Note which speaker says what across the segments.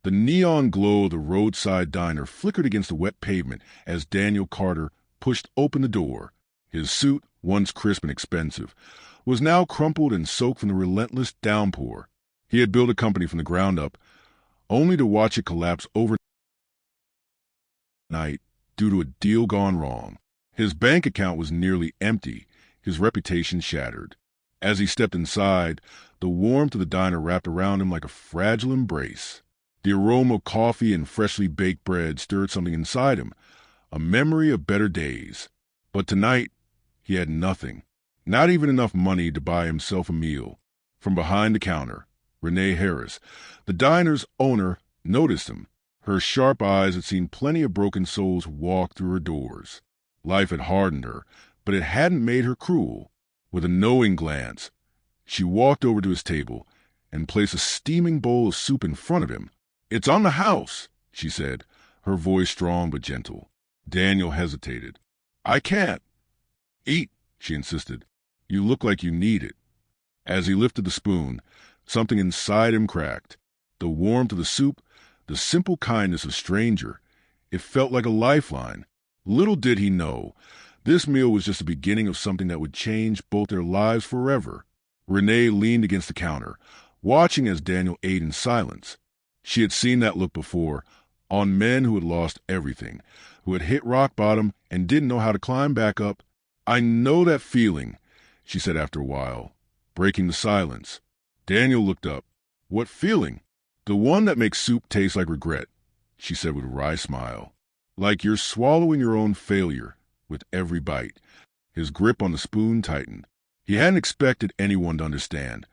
Speaker 1: The neon glow of the roadside diner flickered against the wet pavement as Daniel Carter pushed open the door. His suit, once crisp and expensive, was now crumpled and soaked from the relentless downpour. He had built a company from the ground up, only to watch it collapse overnight due to a deal gone wrong. His bank account was nearly empty, his reputation shattered. As he stepped inside, the warmth of the diner wrapped around him like a fragile embrace. The aroma of coffee and freshly baked bread stirred something inside him, a memory of better days. But tonight, he had nothing, not even enough money to buy himself a meal. From behind the counter, Renee Harris, the diner's owner, noticed him. Her sharp eyes had seen plenty of broken souls walk through her doors. Life had hardened her, but it hadn't made her cruel. With a knowing glance, she walked over to his table and placed a steaming bowl of soup in front of him. "It's on the house," she said, her voice strong but gentle. Daniel hesitated. "I can't." "Eat," she insisted. "You look like you need it." As he lifted the spoon, something inside him cracked. The warmth of the soup, the simple kindness of a stranger. It felt like a lifeline. Little did he know, this meal was just the beginning of something that would change both their lives forever. Renee leaned against the counter, watching as Daniel ate in silence. She had seen that look before, on men who had lost everything, who had hit rock bottom and didn't know how to climb back up. "I know that feeling," she said after a while, breaking the silence. Daniel looked up. "What feeling?" "The one that makes soup taste like regret," she said with a wry smile. "Like you're swallowing your own failure with every bite." His grip on the spoon tightened. He hadn't expected anyone to understand,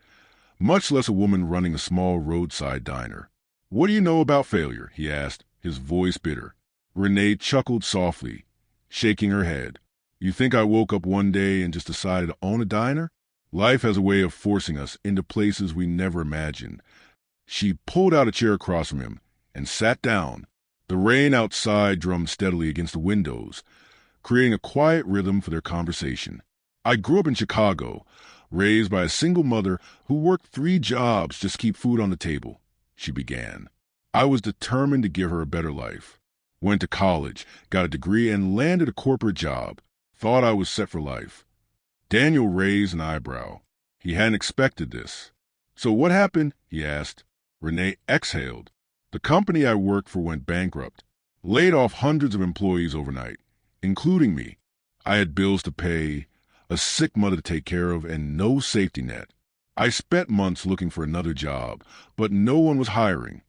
Speaker 1: much less a woman running a small roadside diner. "What do you know about failure?" he asked, his voice bitter. Renee chuckled softly, shaking her head. "You think I woke up one day and just decided to own a diner? Life has a way of forcing us into places we never imagined." She pulled out a chair across from him and sat down. The rain outside drummed steadily against the windows, creating a quiet rhythm for their conversation. "I grew up in Chicago, raised by a single mother who worked 3 jobs just to keep food on the table," she began. "I was determined to give her a better life. Went to college, got a degree, and landed a corporate job. Thought I was set for life." Daniel raised an eyebrow. He hadn't expected this. "So what happened?" he asked. Renee exhaled. "The company I worked for went bankrupt. Laid off hundreds of employees overnight, including me. I had bills to pay, a sick mother to take care of, and no safety net. I spent months looking for another job, but no one was hiring."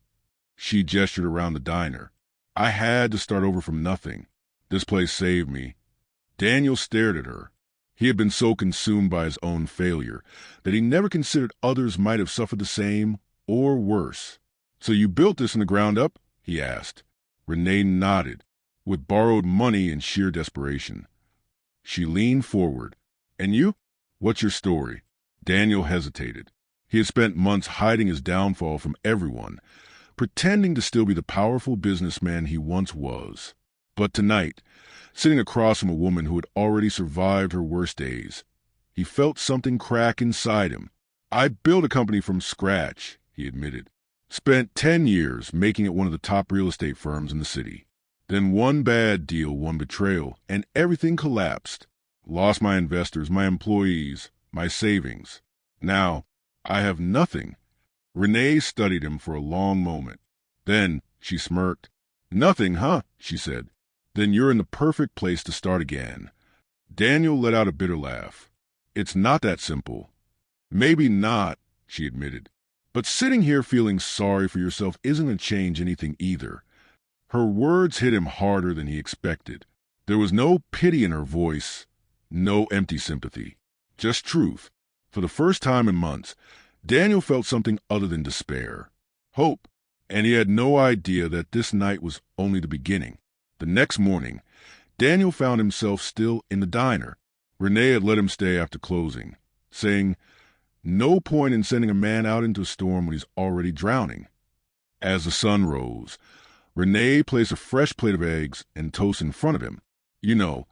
Speaker 1: She gestured around the diner. "I had to start over from nothing. This place saved me." Daniel stared at her. He had been so consumed by his own failure that he never considered others might have suffered the same or worse. "So you built this from the ground up?" he asked. Renee nodded, with borrowed money and sheer desperation. She leaned forward. "And you? What's your story?" Daniel hesitated. He had spent months hiding his downfall from everyone, pretending to still be the powerful businessman he once was. But tonight, sitting across from a woman who had already survived her worst days, he felt something crack inside him. "I built a company from scratch," he admitted. "Spent 10 years making it one of the top real estate firms in the city. Then one bad deal, one betrayal, and everything collapsed. Lost my investors, my employees, my savings. Now, I have nothing." Renee studied him for a long moment. Then she smirked. "Nothing, huh?" she said. "Then you're in the perfect place to start again." Daniel let out a bitter laugh. "It's not that simple." "Maybe not," she admitted. "But sitting here feeling sorry for yourself isn't going to change anything either." Her words hit him harder than he expected. There was no pity in her voice, no empty sympathy, just truth. For the first time in months, Daniel felt something other than despair, hope, and he had no idea that this night was only the beginning. The next morning, Daniel found himself still in the diner. Renee had let him stay after closing, saying, "No point in sending a man out into a storm when he's already drowning." As the sun rose, Renee placed a fresh plate of eggs and toast in front of him. "You know,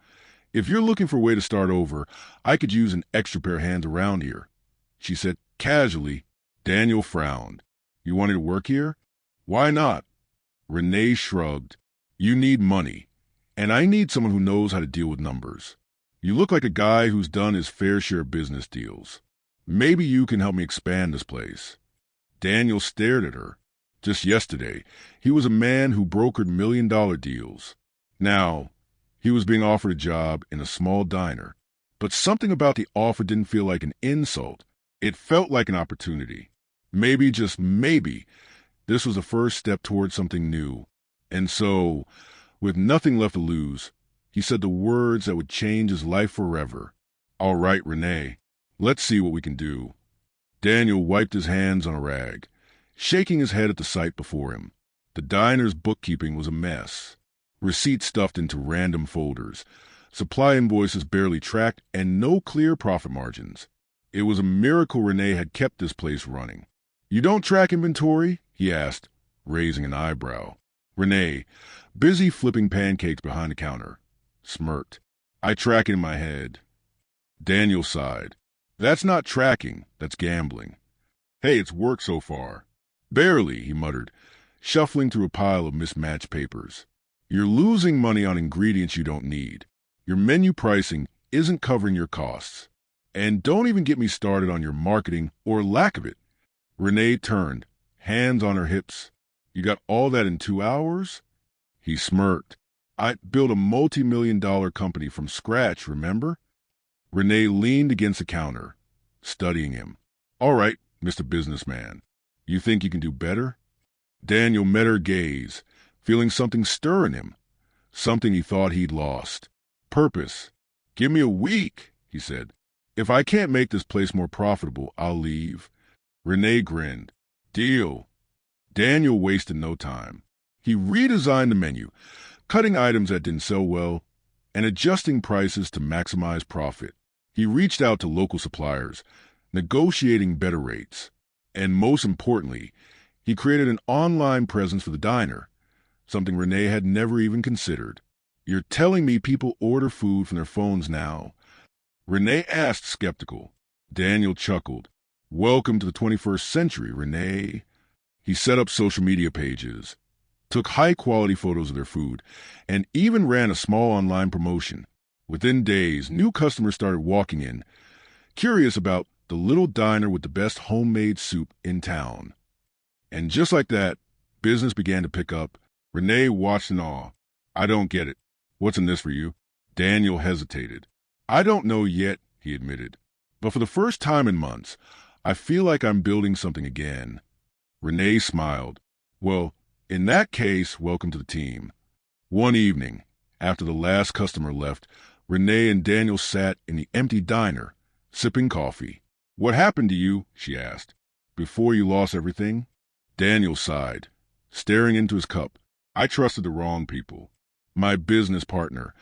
Speaker 1: if you're looking for a way to start over, I could use an extra pair of hands around here," she said casually. Daniel frowned. "You wanted to work here?" Why not? Renee shrugged. You need money, and I need someone who knows how to deal with numbers. You look like a guy who's done his fair share of business deals. Maybe you can help me expand this place. Daniel stared at her. Just yesterday, he was a man who brokered million-dollar deals. Now, he was being offered a job in a small diner. But something about the offer didn't feel like an insult. It felt like an opportunity. Maybe, just maybe, this was the first step towards something new. And so, with nothing left to lose, he said the words that would change his life forever. All right, Renee, let's see what we can do. Daniel wiped his hands on a rag, shaking his head at the sight before him. The diner's bookkeeping was a mess. Receipts stuffed into random folders, supply invoices barely tracked, and no clear profit margins. It was a miracle Renee had kept this place running. You don't track inventory? He asked, raising an eyebrow. Renee, busy flipping pancakes behind the counter, smirked. I track it in my head. Daniel sighed. That's not tracking, that's gambling. Hey, it's worked so far. Barely, he muttered, shuffling through a pile of mismatched papers. You're losing money on ingredients you don't need. Your menu pricing isn't covering your costs. And don't even get me started on your marketing or lack of it. Renee turned, hands on her hips. You got all that in 2 hours? He smirked. I built a multi-million-dollar company from scratch, remember? Renee leaned against the counter, studying him. All right, Mr. Businessman. You think you can do better? Daniel met her gaze, feeling something stir in him, something he thought he'd lost. Purpose. Give me a week, he said. If I can't make this place more profitable, I'll leave. Renee grinned. Deal. Daniel wasted no time. He redesigned the menu, cutting items that didn't sell well and adjusting prices to maximize profit. He reached out to local suppliers, negotiating better rates. And most importantly, he created an online presence for the diner, something Renee had never even considered. You're telling me people order food from their phones now? Renee asked, skeptical. Daniel chuckled. Welcome to the 21st century, Renee. He set up social media pages, took high-quality photos of their food, and even ran a small online promotion. Within days, new customers started walking in, curious about the little diner with the best homemade soup in town. And just like that, business began to pick up. Renee watched in awe. I don't get it. What's in this for you? Daniel hesitated. I don't know yet, he admitted. But for the first time in months, I feel like I'm building something again. Renee smiled. Well, in that case, welcome to the team. One evening, after the last customer left, Renee and Daniel sat in the empty diner, sipping coffee. What happened to you? She asked. Before you lost everything? Daniel sighed, staring into his cup. I trusted the wrong people. My business partner,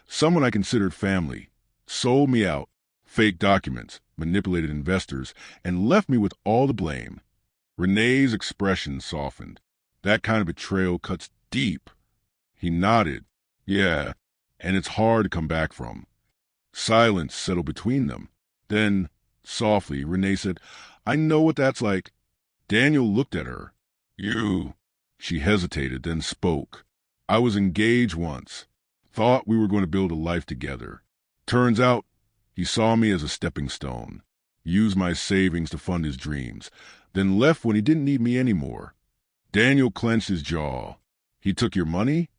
Speaker 1: someone I considered family, sold me out, faked documents, manipulated investors, and left me with all the blame. Renee's expression softened. That kind of betrayal cuts deep. He nodded. Yeah, and it's hard to come back from. Silence settled between them. Then, softly, Renee said, I know what that's like. Daniel looked at her. You. She hesitated, then spoke. I was engaged once. Thought we were going to build a life together. Turns out, he saw me as a stepping stone. Used my savings to fund his dreams, then left when he didn't need me anymore. Daniel clenched his jaw. He took your money?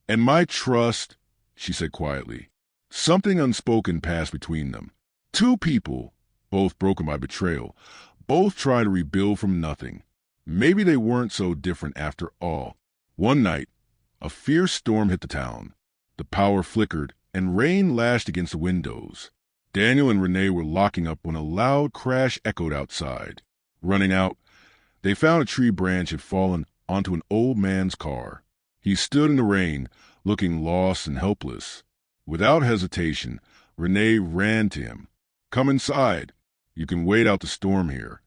Speaker 1: And my trust, she said quietly. Something unspoken passed between them. Two people, both broken by betrayal, both trying to rebuild from nothing. Maybe they weren't so different after all. One night, a fierce storm hit the town. The power flickered, and rain lashed against the windows. Daniel and Renee were locking up when a loud crash echoed outside. Running out, they found a tree branch had fallen onto an old man's car. He stood in the rain, looking lost and helpless. Without hesitation, Renee ran to him. Come inside. You can wait out the storm here.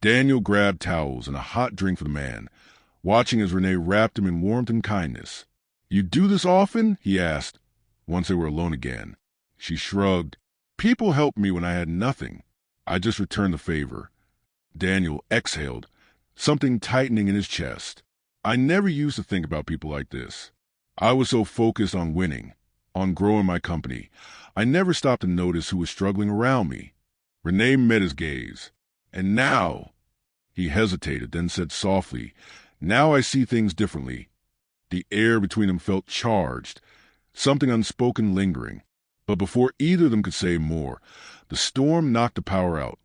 Speaker 1: Daniel grabbed towels and a hot drink for the man, watching as Renee wrapped him in warmth and kindness. You do this often? He asked, once they were alone again. She shrugged. People helped me when I had nothing. I just returned the favor. Daniel exhaled, something tightening in his chest. I never used to think about people like this. I was so focused on winning, on growing my company. I never stopped to notice who was struggling around me. Renee met his gaze. And now, he hesitated, then said softly, now I see things differently. The air between them felt charged, something unspoken lingering. But before either of them could say more, the storm knocked the power out,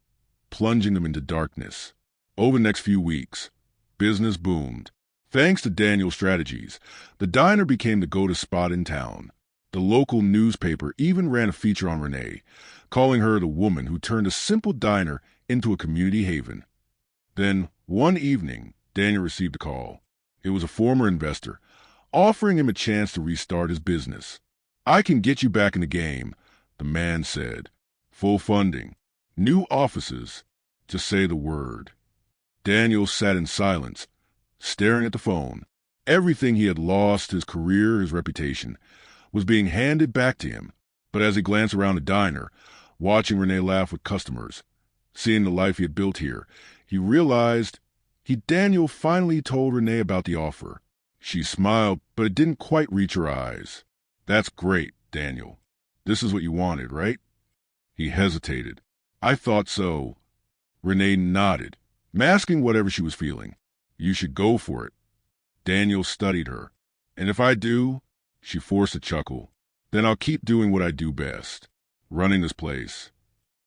Speaker 1: plunging them into darkness. Over the next few weeks, business boomed. Thanks to Daniel's strategies, the diner became the go-to spot in town. The local newspaper even ran a feature on Renee, calling her the woman who turned a simple diner into a community haven. Then, one evening, Daniel received a call. It was a former investor, offering him a chance to restart his business. I can get you back in the game, the man said. Full funding, new offices, just say the word. Daniel sat in silence, staring at the phone. Everything he had lost, his career, his reputation, was being handed back to him. But as he glanced around the diner, watching Renee laugh with customers, seeing the life he had built here, he realized Daniel finally told Renee about the offer. She smiled, but it didn't quite reach her eyes. That's great, Daniel. This is what you wanted, right? He hesitated. I thought so. Renee nodded, masking whatever she was feeling. You should go for it. Daniel studied her. And if I do, she forced a chuckle, then I'll keep doing what I do best, running this place.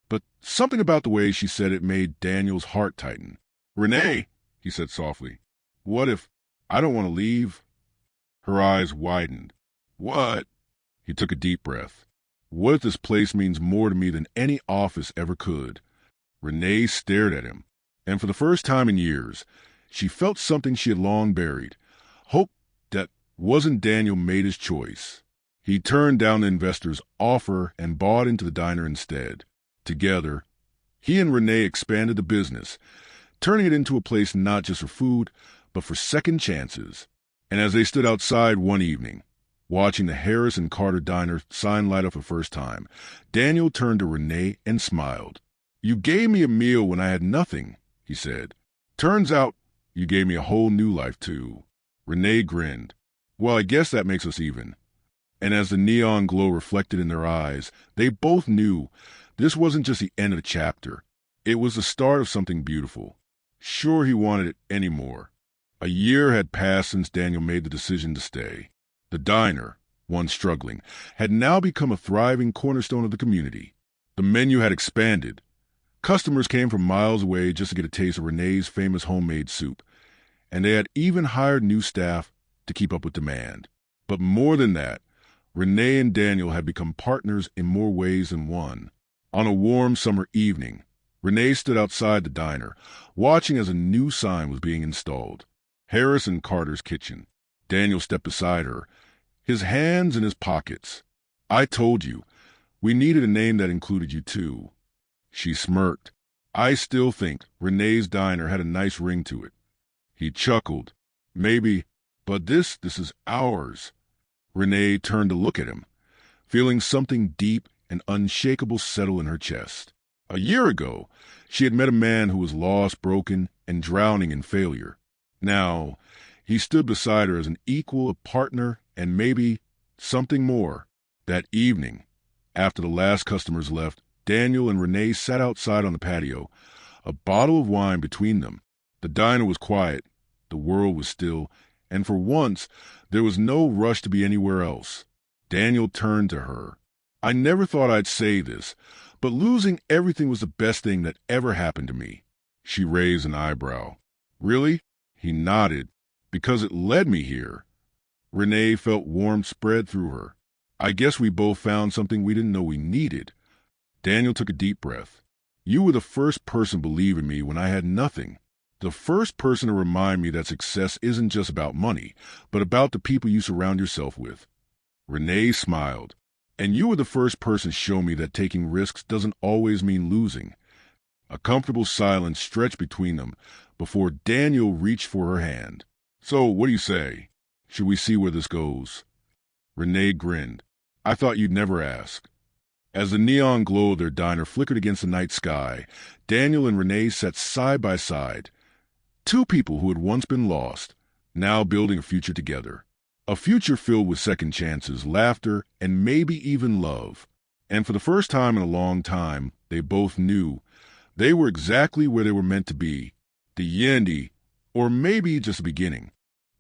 Speaker 1: But something about the way she said it made Daniel's heart tighten. Renee, he said softly, what if I don't want to leave? Her eyes widened. What? He took a deep breath. What if this place means more to me than any office ever could? Renee stared at him, and for the first time in years, she felt something she had long buried. Hope that wasn't Daniel made his choice. He turned down the investor's offer and bought into the diner instead. Together, he and Renee expanded the business, turning it into a place not just for food, but for second chances. And as they stood outside one evening, watching the Harris and Carter Diner sign light up for the first time, Daniel turned to Renee and smiled. You gave me a meal when I had nothing, he said. Turns out you gave me a whole new life, too. Renee grinned. Well, I guess that makes us even. And as the neon glow reflected in their eyes, they both knew this wasn't just the end of the chapter. It was the start of something beautiful. Sure, he wanted it anymore. A year had passed since Daniel made the decision to stay. The diner, once struggling, had now become a thriving cornerstone of the community. The menu had expanded. Customers came from miles away just to get a taste of Renee's famous homemade soup, and they had even hired new staff to keep up with demand. But more than that, Renee and Daniel had become partners in more ways than one. On a warm summer evening, Renee stood outside the diner, watching as a new sign was being installed. Harris and Carter's Kitchen. Daniel stepped beside her, his hands in his pockets. I told you, we needed a name that included you too. She smirked. I still think Renee's Diner had a nice ring to it. He chuckled. Maybe, but this is ours. Renee turned to look at him, feeling something deep and unshakable settle in her chest. A year ago, she had met a man who was lost, broken, and drowning in failure. Now, he stood beside her as an equal, a partner, and maybe something more. That evening, after the last customers left, Daniel and Renee sat outside on the patio, a bottle of wine between them. The diner was quiet, the world was still, and for once, there was no rush to be anywhere else. Daniel turned to her. I never thought I'd say this, but losing everything was the best thing that ever happened to me. She raised an eyebrow. Really? He nodded. Because it led me here. Renee felt warmth spread through her. I guess we both found something we didn't know we needed. Daniel took a deep breath. You were the first person to believe in me when I had nothing. The first person to remind me that success isn't just about money, but about the people you surround yourself with. Renee smiled. And you were the first person to show me that taking risks doesn't always mean losing. A comfortable silence stretched between them before Daniel reached for her hand. So, what do you say? Should we see where this goes? Renee grinned. I thought you'd never ask. As the neon glow of their diner flickered against the night sky, Daniel and Renee sat side by side. Two people who had once been lost, now building a future together. A future filled with second chances, laughter, and maybe even love. And for the first time in a long time, they both knew they were exactly where they were meant to be. The end, or maybe just the beginning.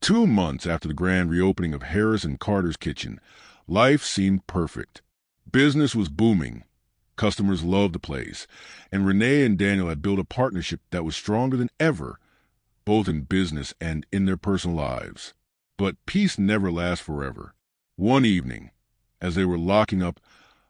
Speaker 1: 2 months after the grand reopening of Harris and Carter's kitchen, life seemed perfect. Business was booming. Customers loved the place, and Renee and Daniel had built a partnership that was stronger than ever, both in business and in their personal lives. But peace never lasts forever. One evening, as they were locking up,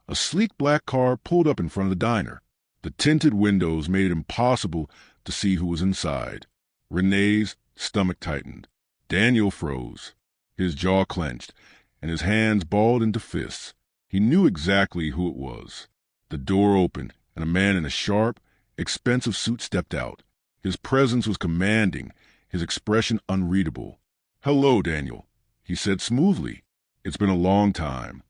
Speaker 1: a sleek black car pulled up in front of the diner. The tinted windows made it impossible to see who was inside. Renee's stomach tightened. Daniel froze. His jaw clenched, and his hands balled into fists. He knew exactly who it was. The door opened, and a man in a sharp, expensive suit stepped out. His presence was commanding, his expression unreadable. "Hello, Daniel," he said smoothly. "It's been a long time."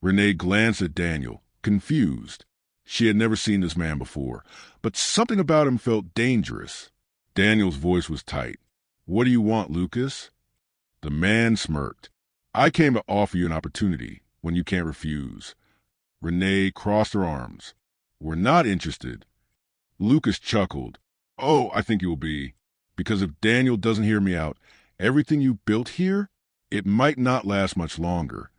Speaker 1: Renee glanced at Daniel, confused. She had never seen this man before, but something about him felt dangerous. Daniel's voice was tight. "What do you want, Lucas?" The man smirked. "I came to offer you an opportunity when you can't refuse." Renee crossed her arms. "We're not interested." Lucas chuckled. "Oh, I think you'll be. Because if Daniel doesn't hear me out, everything you built here, it might not last much longer."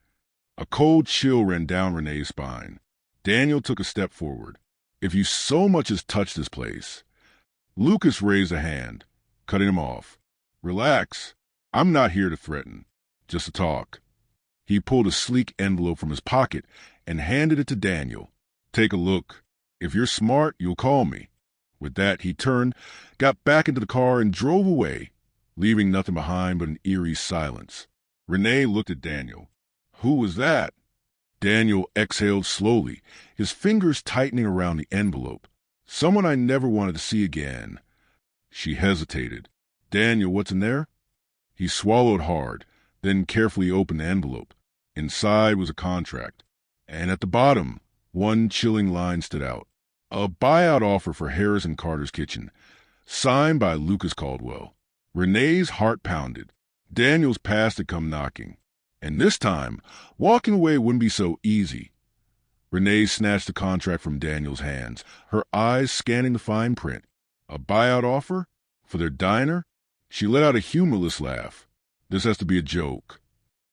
Speaker 1: A cold chill ran down Renee's spine. Daniel took a step forward. "If you so much as touch this place—" Lucas raised a hand, cutting him off. "Relax. I'm not here to threaten, just to talk." He pulled a sleek envelope from his pocket and handed it to Daniel. "Take a look. If you're smart, you'll call me." With that, he turned, got back into the car, and drove away, leaving nothing behind but an eerie silence. Renee looked at Daniel. "Who was that?" Daniel exhaled slowly, his fingers tightening around the envelope. "Someone I never wanted to see again." She hesitated. "Daniel, what's in there?" He swallowed hard, then carefully opened the envelope. Inside was a contract, and at the bottom, one chilling line stood out. A buyout offer for Harris and Carter's kitchen, signed by Lucas Caldwell. Renee's heart pounded. Daniel's past had come knocking. And this time, walking away wouldn't be so easy. Renee snatched the contract from Daniel's hands, her eyes scanning the fine print. A buyout offer? For their diner? She let out a humorless laugh. "This has to be a joke."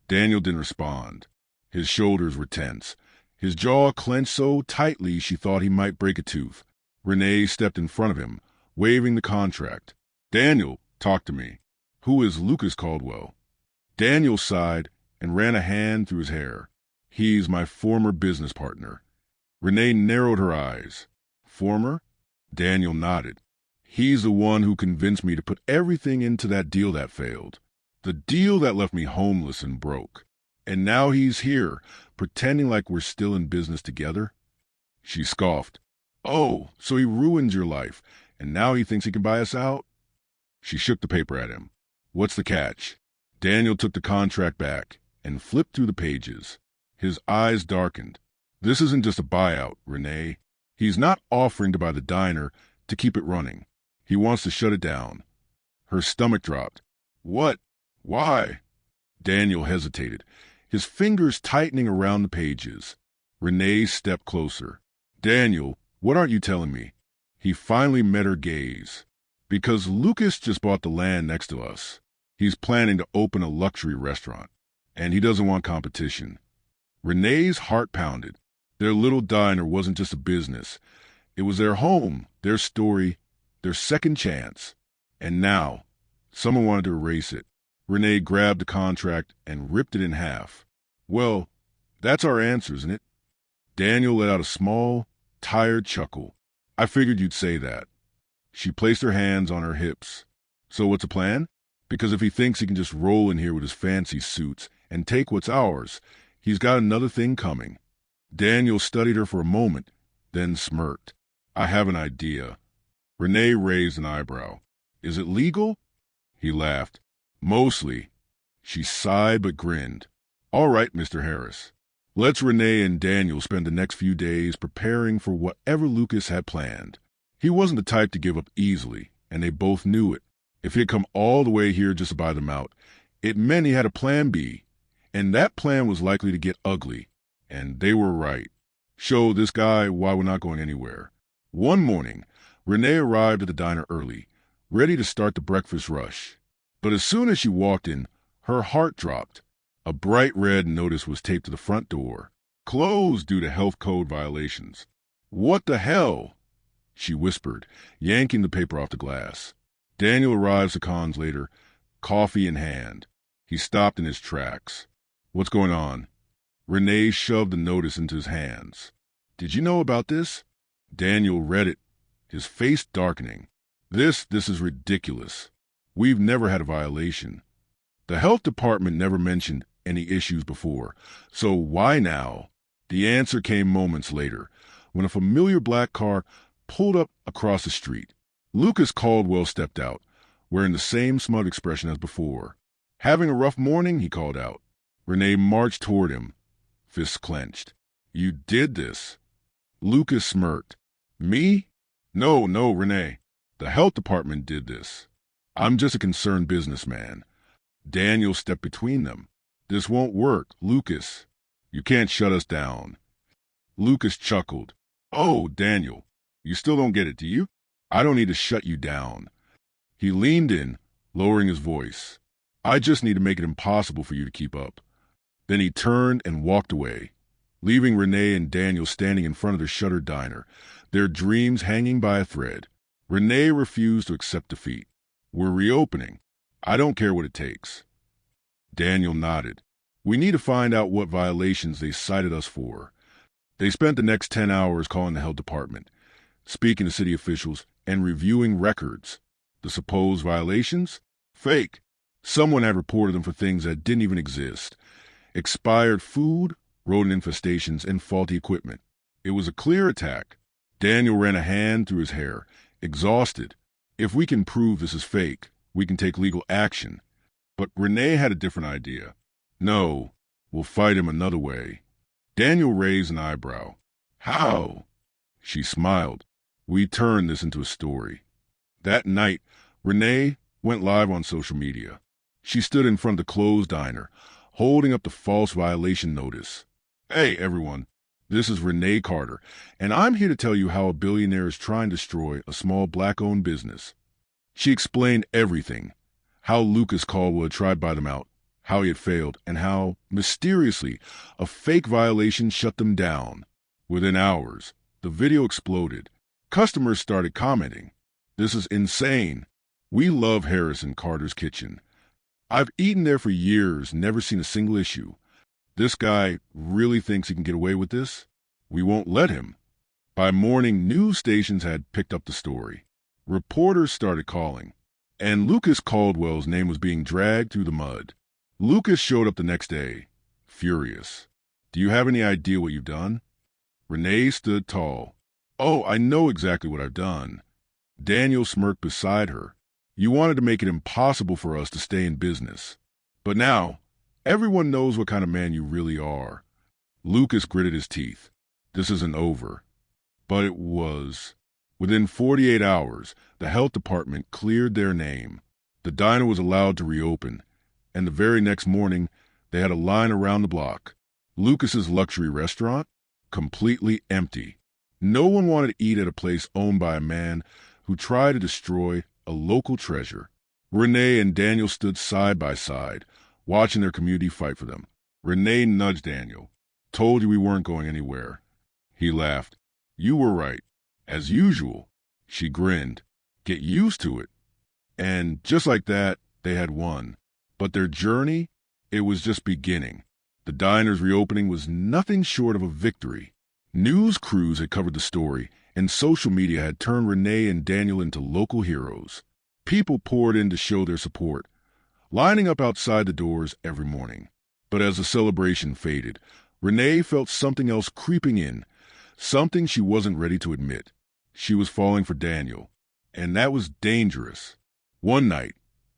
Speaker 1: Daniel didn't respond. His shoulders were tense. His jaw clenched so tightly she thought he might break a tooth. Renee stepped in front of him, waving the contract. "Daniel, talk to me. Who is Lucas Caldwell?" Daniel sighed and ran a hand through his hair. "He's my former business partner." Renee narrowed her eyes. "Former?" Daniel nodded. "He's the one who convinced me to put everything into that deal that failed. The deal that left me homeless and broke. And now he's here, pretending like we're still in business together." She scoffed. "Oh, so he ruined your life, and now he thinks he can buy us out?" She shook the paper at him. "What's the catch?" Daniel took the contract back and flipped through the pages. His eyes darkened. "This isn't just a buyout, Renee. He's not offering to buy the diner to keep it running. He wants to shut it down." Her stomach dropped. "What? Why?" Daniel hesitated, his fingers tightening around the pages. Renee stepped closer. "Daniel, what aren't you telling me?" He finally met her gaze. "Because Lucas just bought the land next to us. He's planning to open a luxury restaurant, and he doesn't want competition." Renee's heart pounded. Their little diner wasn't just a business. It was their home, their story, their second chance. And now, someone wanted to erase it. Renee grabbed the contract and ripped it in half. "Well, that's our answer, isn't it?" Daniel let out a small, tired chuckle. "I figured you'd say that." She placed her hands on her hips. "So what's the plan? Because if he thinks he can just roll in here with his fancy suits and take what's ours, he's got another thing coming." Daniel studied her for a moment, then smirked. "I have an idea." Renee raised an eyebrow. "Is it legal?" He laughed. "Mostly." She sighed but grinned. "All right, Mr. Harris. Let's Renee and Daniel spend the next few days preparing for whatever Lucas had planned." He wasn't the type to give up easily, and they both knew it. If he had come all the way here just to buy them out, it meant he had a plan B, and that plan was likely to get ugly. And they were right. Show this guy why we're not going anywhere. One morning, Renee arrived at the diner early, ready to start the breakfast rush. But as soon as she walked in, her heart dropped. A bright red notice was taped to the front door. Closed due to health code violations. What the hell? She whispered, yanking the paper off the glass. Daniel arrived seconds later, coffee in hand. He stopped in his tracks. What's going on? Renee shoved the notice into his hands. Did you know about this? Daniel read it, his face darkening. This is ridiculous. We've never had a violation. The health department never mentioned any issues before, so why now? The answer came moments later, when a familiar black car pulled up across the street. Lucas Caldwell stepped out, wearing the same smug expression as before. Having a rough morning, he called out. Renee marched toward him, fists clenched. You did this. Lucas smirked. Me? No, Renee. The health department did this. I'm just a concerned businessman. Daniel stepped between them. This won't work, Lucas. You can't shut us down. Lucas chuckled. Oh, Daniel, you still don't get it, do you? I don't need to shut you down. He leaned in, lowering his voice. I just need to make it impossible for you to keep up. Then he turned and walked away, leaving Renee and Daniel standing in front of the shuttered diner, their dreams hanging by a thread. Renee refused to accept defeat. We're reopening. I don't care what it takes. Daniel nodded. We need to find out what violations they cited us for. They spent the next 10 hours calling the health department, speaking to city officials, and reviewing records. The supposed violations? Fake. Someone had reported them for things that didn't even exist. Expired food, rodent infestations, and faulty equipment. It was a clear attack. Daniel ran a hand through his hair, exhausted. If we can prove this is fake, we can take legal action. But Renee had a different idea. No, we'll fight him another way. Daniel raised an eyebrow. How? She smiled. We turned this into a story. That night, Renee went live on social media. She stood in front of the closed diner, holding up the false violation notice. Hey, everyone. This is Renee Carter, and I'm here to tell you how a billionaire is trying to destroy a small black-owned business. She explained everything. How Lucas Caldwell had tried to buy them out, how he had failed, and how, mysteriously, a fake violation shut them down. Within hours, the video exploded. Customers started commenting. This is insane. We love Harris and Carter's Kitchen. I've eaten there for years, never seen a single issue. This guy really thinks he can get away with this? We won't let him. By morning, news stations had picked up the story. Reporters started calling, and Lucas Caldwell's name was being dragged through the mud. Lucas showed up the next day, furious. Do you have any idea what you've done? Renee stood tall. Oh, I know exactly what I've done. Daniel smirked beside her. You wanted to make it impossible for us to stay in business. But now, everyone knows what kind of man you really are. Lucas gritted his teeth. This isn't over. But it was. Within 48 hours, the health department cleared their name. The diner was allowed to reopen, and the very next morning, they had a line around the block. Lucas's luxury restaurant? Completely empty. No one wanted to eat at a place owned by a man who tried to destroy a local treasure. Renee and Daniel stood side by side, watching their community fight for them. Renee nudged Daniel. Told you we weren't going anywhere. He laughed. You were right. As usual. She grinned. Get used to it. And just like that, they had won. But their journey, it was just beginning. The diner's reopening was nothing short of a victory. News crews had covered the story, and social media had turned Renee and Daniel into local heroes. People poured in to show their support, lining up outside the doors every morning. But as the celebration faded, Renee felt something else creeping in, something she wasn't ready to admit. She was falling for Daniel, and that was dangerous. One night,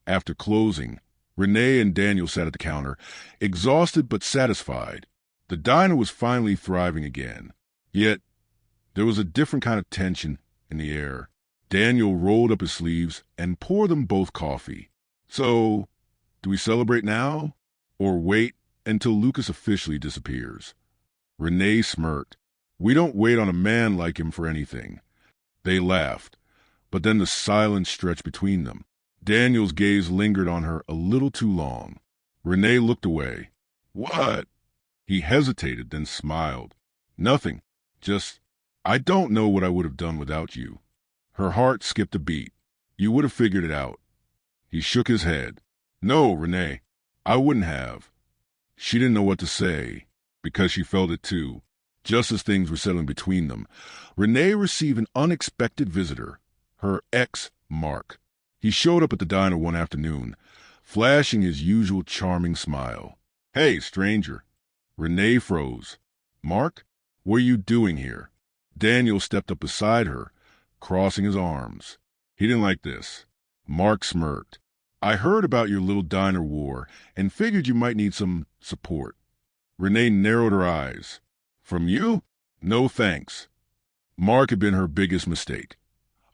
Speaker 1: after closing, Renee and Daniel sat at the counter, exhausted but satisfied. The diner was finally thriving again. Yet, there was a different kind of tension in the air. Daniel rolled up his sleeves and poured them both coffee. So, do we celebrate now? Or wait until Lucas officially disappears? Renee smirked. We don't wait on a man like him for anything. They laughed, but then the silence stretched between them. Daniel's gaze lingered on her a little too long. Renee looked away. What? He hesitated, then smiled. Nothing. Just, I don't know what I would have done without you. Her heart skipped a beat. You would have figured it out. He shook his head. No, Renee, I wouldn't have. She didn't know what to say, because she felt it too. Just as things were settling between them, Renee received an unexpected visitor, her ex, Mark. He showed up at the diner one afternoon, flashing his usual charming smile. Hey, stranger. Renee froze. Mark, what are you doing here? Daniel stepped up beside her, crossing his arms. He didn't like this. Mark smirked. I heard about your little diner war and figured you might need some support. Renee narrowed her eyes. From you? No thanks. Mark had been her biggest mistake.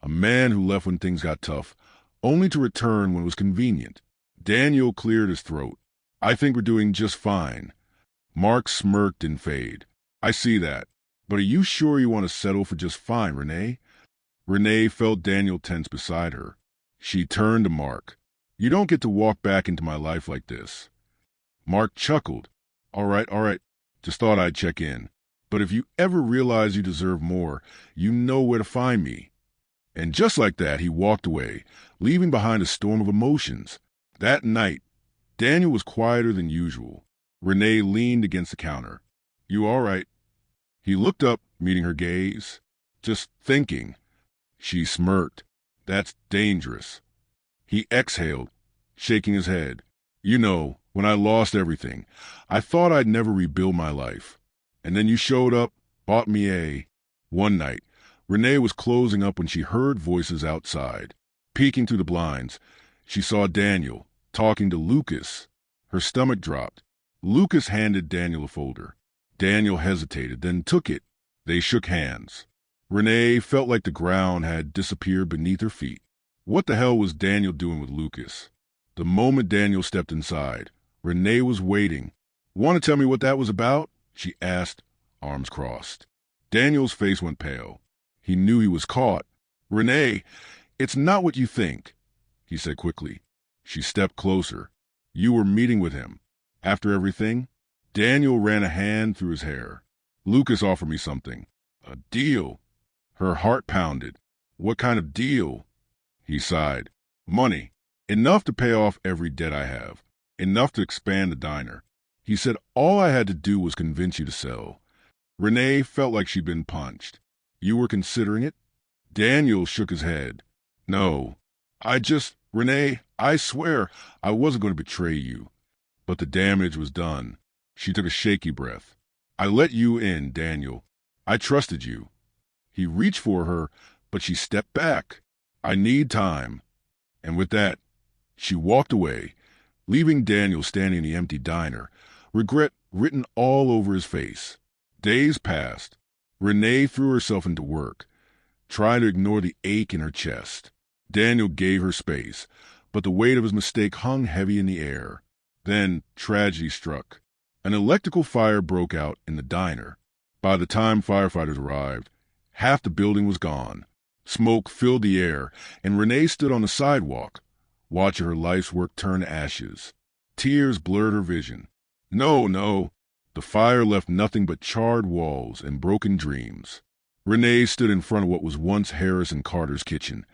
Speaker 1: A man who left when things got tough, only to return when it was convenient. Daniel cleared his throat. I think we're doing just fine. Mark smirked in fade. I see that. But are you sure you want to settle for just fine, Renee? Renee felt Daniel tense beside her. She turned to Mark. You don't get to walk back into my life like this. Mark chuckled. All right. Just thought I'd check in. But if you ever realize you deserve more, you know where to find me. And just like that, he walked away, leaving behind a storm of emotions. That night, Daniel was quieter than usual. Renee leaned against the counter. You all right? He looked up, meeting her gaze. Just thinking. She smirked. That's dangerous. He exhaled, shaking his head. You know, when I lost everything, I thought I'd never rebuild my life. And then you showed up, bought me One night, Renee was closing up when she heard voices outside. Peeking through the blinds, she saw Daniel, talking to Lucas. Her stomach dropped. Lucas handed Daniel a folder. Daniel hesitated, then took it. They shook hands. Renee felt like the ground had disappeared beneath her feet. What the hell was Daniel doing with Lucas? The moment Daniel stepped inside, Renee was waiting. Want to tell me what that was about? She asked, arms crossed. Daniel's face went pale. He knew he was caught. Renee, it's not what you think, he said quickly. She stepped closer. You were meeting with him. After everything? Daniel ran a hand through his hair. Lucas offered me something. A deal. Her heart pounded. What kind of deal? He sighed. Money. Enough to pay off every debt I have. Enough to expand the diner. He said all I had to do was convince you to sell. Renee felt like she'd been punched. You were considering it? Daniel shook his head. No. Renee, I swear I wasn't going to betray you. But the damage was done. She took a shaky breath. I let you in, Daniel. I trusted you. He reached for her, but she stepped back. I need time. And with that, she walked away, leaving Daniel standing in the empty diner, regret written all over his face. Days passed. Renee threw herself into work, trying to ignore the ache in her chest. Daniel gave her space, but the weight of his mistake hung heavy in the air. Then tragedy struck. An electrical fire broke out in the diner. By the time firefighters arrived, half the building was gone. Smoke filled the air, and Renee stood on the sidewalk, watching her life's work turn to ashes. Tears blurred her vision. No. The fire left nothing but charred walls and broken dreams. Renee stood in front of what was once Harris and Carter's kitchen,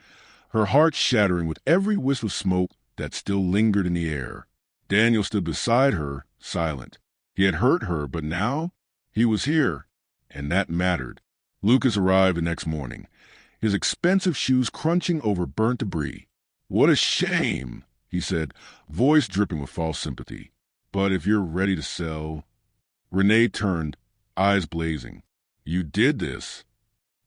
Speaker 1: her heart shattering with every wisp of smoke that still lingered in the air. Daniel stood beside her, silent. He had hurt her, but now he was here, and that mattered. Lucas arrived the next morning, his expensive shoes crunching over burnt debris. What a shame, he said, voice dripping with false sympathy. But if you're ready to sell... Renee turned, eyes blazing. You did this?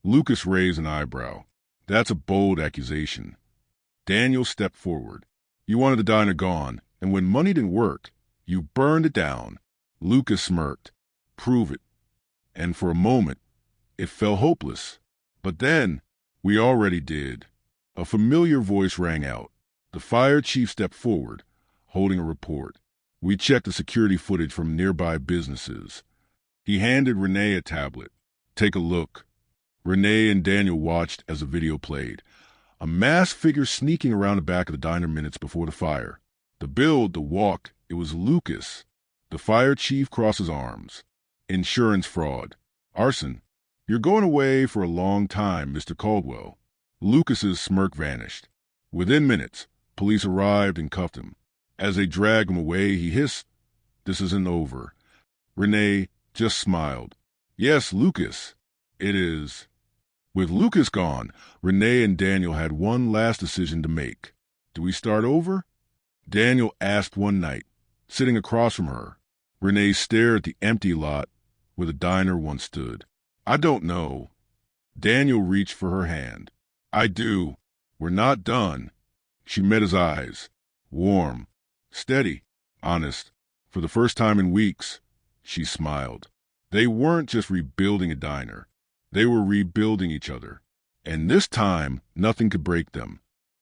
Speaker 1: Lucas raised an eyebrow. That's a bold accusation. Daniel stepped forward. You wanted the diner gone, and when money didn't work, you burned it down. Lucas smirked. Prove it. And for a moment, it felt hopeless. But then, we already did. A familiar voice rang out. The fire chief stepped forward, holding a report. We checked the security footage from nearby businesses. He handed Renee a tablet. Take a look. Renee and Daniel watched as the video played. A masked figure sneaking around the back of the diner minutes before the fire. The build, the walk, it was Lucas. The fire chief crosses arms. Insurance fraud. Arson. You're going away for a long time, Mr. Caldwell. Lucas's smirk vanished. Within minutes, police arrived and cuffed him. As they dragged him away, he hissed, "This isn't over." Renee just smiled. "Yes, Lucas. It is." With Lucas gone, Renee and Daniel had one last decision to make. Do we start over? Daniel asked one night, sitting across from her. Renee stared at the empty lot where the diner once stood. I don't know. Daniel reached for her hand. I do. We're not done. She met his eyes. Warm, steady, honest. For the first time in weeks, she smiled. They weren't just rebuilding a diner. They were rebuilding each other. And this time, nothing could break them.